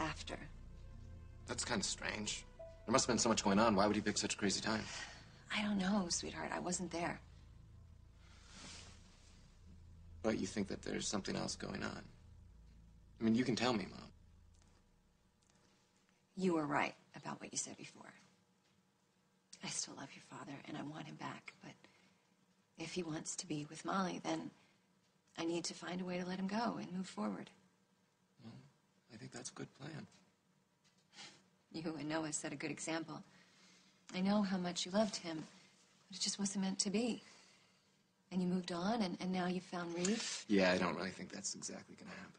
after. That's kind of strange. There must have been so much going on. Why would he pick such a crazy time? I don't know, sweetheart. I wasn't there. But you think that there's something else going on? I mean, you can tell me, Mom. You were right about what you said before. I still love your father, and I want him back, but if he wants to be with Molly, then I need to find a way to let him go and move forward. Well, I think that's a good plan. You and Noah set a good example. I know how much you loved him, but it just wasn't meant to be. And you moved on, and now you've found Reid? Yeah, I don't really think that's exactly going to happen.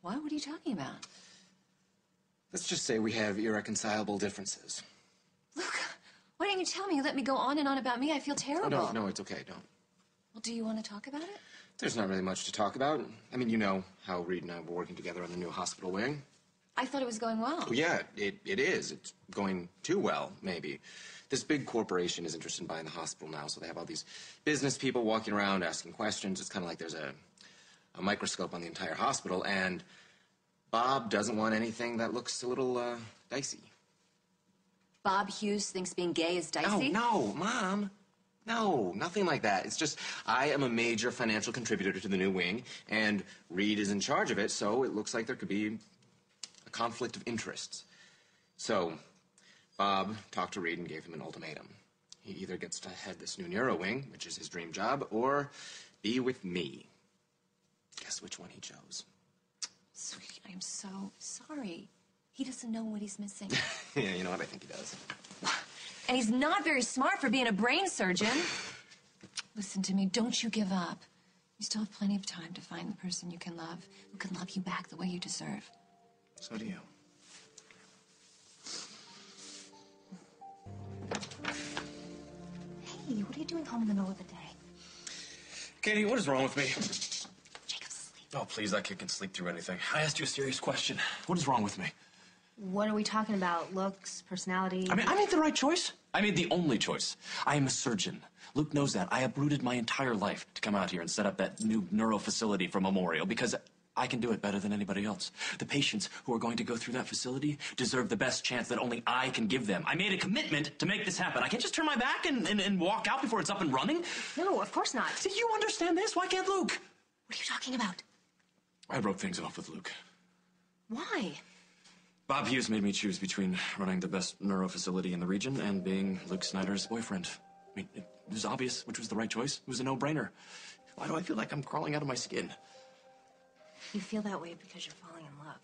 What? What are you talking about? Let's just say we have irreconcilable differences. Luke, why didn't you tell me? You let me go on and on about me. I feel terrible. Oh, no, it's okay. Don't. Well, do you want to talk about it? There's not really much to talk about. I mean, you know how Reid and I were working together on the new hospital wing. I thought it was going well. Oh, yeah, it is. It's going too well, maybe. This big corporation is interested in buying the hospital now, so they have all these business people walking around asking questions. It's kind of like there's a microscope on the entire hospital, and Bob doesn't want anything that looks a little dicey. Bob Hughes thinks being gay is dicey? No, Mom. No, nothing like that. It's just I am a major financial contributor to the new wing, and Reid is in charge of it, so it looks like there could be a conflict of interests. So Bob talked to Reid and gave him an ultimatum. He either gets to head this new neuro wing, which is his dream job, or be with me. Guess which one he chose? Sweetie, I am so sorry. He doesn't know what he's missing. Yeah, you know what? I think he does. And he's not very smart for being a brain surgeon. Listen to me, don't you give up. You still have plenty of time to find the person you can love, who can love you back the way you deserve. So do you. Hey, what are you doing home in the middle of the day? Katie, what is wrong with me? Jacob's asleep. Oh, please, that kid can sleep through anything. I asked you a serious question. What is wrong with me? What are we talking about? Looks, personality? I mean, I made the right choice. I made the only choice. I am a surgeon. Luke knows that. I uprooted my entire life to come out here and set up that new neuro facility for Memorial because I can do it better than anybody else. The patients who are going to go through that facility deserve the best chance that only I can give them. I made a commitment to make this happen. I can't just turn my back and walk out before it's up and running. No, of course not. Do you understand this? Why can't Luke? What are you talking about? I broke things off with Luke. Why? Bob Hughes made me choose between running the best neuro facility in the region and being Luke Snyder's boyfriend. I mean, it was obvious which was the right choice. It was a no-brainer. Why do I feel like I'm crawling out of my skin? You feel that way because you're falling in love.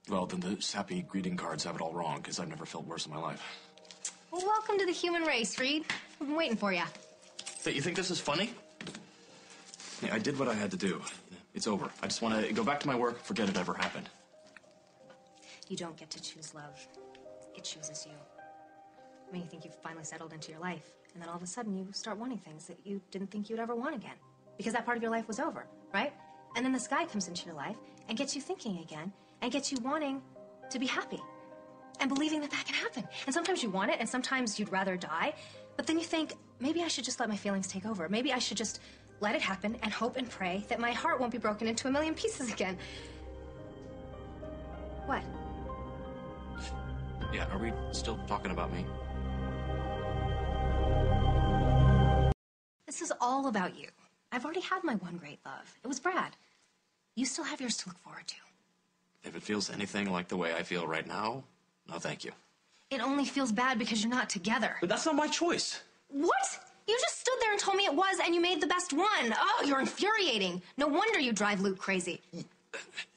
Well, then the sappy greeting cards have it all wrong, because I've never felt worse in my life. Well, welcome to the human race, Reid. I've been waiting for you. Hey, you think this is funny? Yeah, I did what I had to do. It's over. I just want to go back to my work, forget it ever happened. You don't get to choose love. It chooses you. I mean, you think you've finally settled into your life, and then all of a sudden you start wanting things that you didn't think you'd ever want again. Because that part of your life was over, right? And then this guy comes into your life and gets you thinking again and gets you wanting to be happy and believing that that can happen. And sometimes you want it and sometimes you'd rather die. But then you think, maybe I should just let my feelings take over. Maybe I should just let it happen and hope and pray that my heart won't be broken into a million pieces again. What? Yeah, are we still talking about me? This is all about you. I've already had my one great love. It was Brad. You still have yours to look forward to. If it feels anything like the way I feel right now, no thank you. It only feels bad because you're not together. But that's not my choice. What? You just stood there and told me it was, and you made the best one. Oh, you're infuriating. No wonder you drive Luke crazy.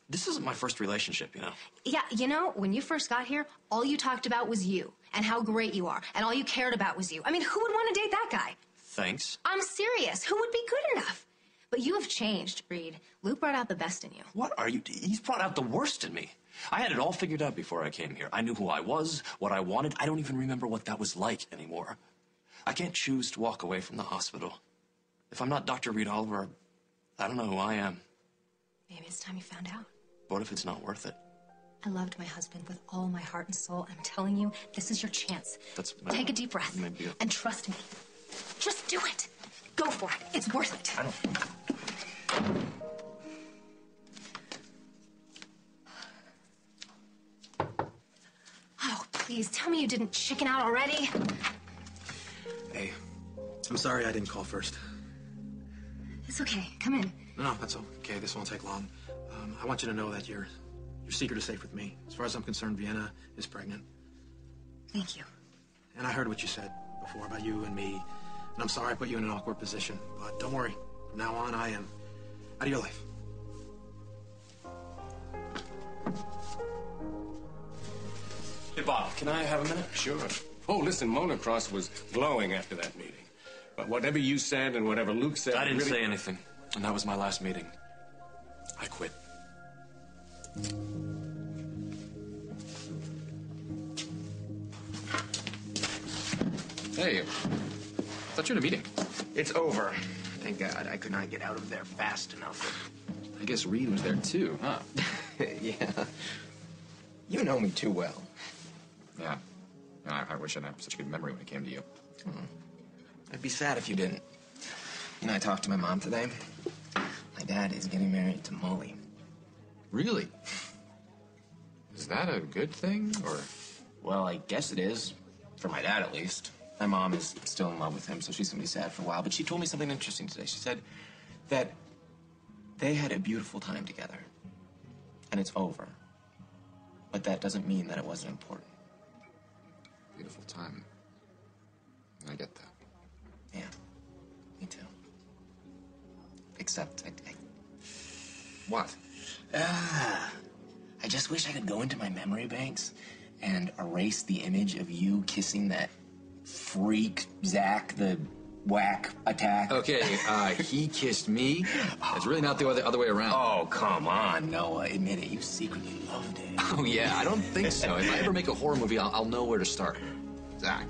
This isn't my first relationship, you know? Yeah, you know, when you first got here, all you talked about was you and how great you are, and all you cared about was you. I mean, who would want to date that guy? Thanks. I'm serious. Who would be good enough? But you have changed, Reid. Luke brought out the best in you. What are you... He's brought out the worst in me. I had it all figured out before I came here. I knew who I was, what I wanted. I don't even remember what that was like anymore. I can't choose to walk away from the hospital. If I'm not Dr. Reid Oliver, I don't know who I am. Maybe it's time you found out. What if it's not worth it? I loved my husband with all my heart and soul, and I'm telling you, this is your chance. Take a deep breath and trust me. Just do it. Go for it. It's worth it. I don't... please, tell me you didn't chicken out already. Hey, I'm sorry I didn't call first. It's okay. Come in. No, that's okay. This won't take long. I want you to know that your secret is safe with me. As far as I'm concerned, Vienna is pregnant. Thank you. And I heard what you said before about you and me. And I'm sorry I put you in an awkward position. But don't worry. From now on, I am out of your life. Hey, Bob, can I have a minute? Sure. Oh, listen, Mona Cross was glowing after that meeting. But whatever you said and whatever Luke said... I didn't really... say anything. And that was my last meeting. I quit. Hey, I thought you were in a meeting. It's over. Thank God. I could not get out of there fast enough. I guess Reid was there too, huh? Yeah. You know me too well. Yeah. I wish I'd have such a good memory when it came to you. I'd be sad if you didn't. You know, I talked to my mom today. My dad is getting married to Molly. Really? Is that a good thing, or...? Well, I guess it is. For my dad, at least. My mom is still in love with him, so she's gonna be sad for a while. But she told me something interesting today. She said that they had a beautiful time together. And it's over. But that doesn't mean that it wasn't important. Beautiful time. I get that. Yeah, me too. Except, What? I just wish I could go into my memory banks and erase the image of you kissing that freak, Zach, the whack attack. Okay, he kissed me. It's really not the other way around. Oh, come on, Noah. Admit it, you secretly loved it. Oh, yeah, I don't think so. If I ever make a horror movie, I'll know where to start. Zach.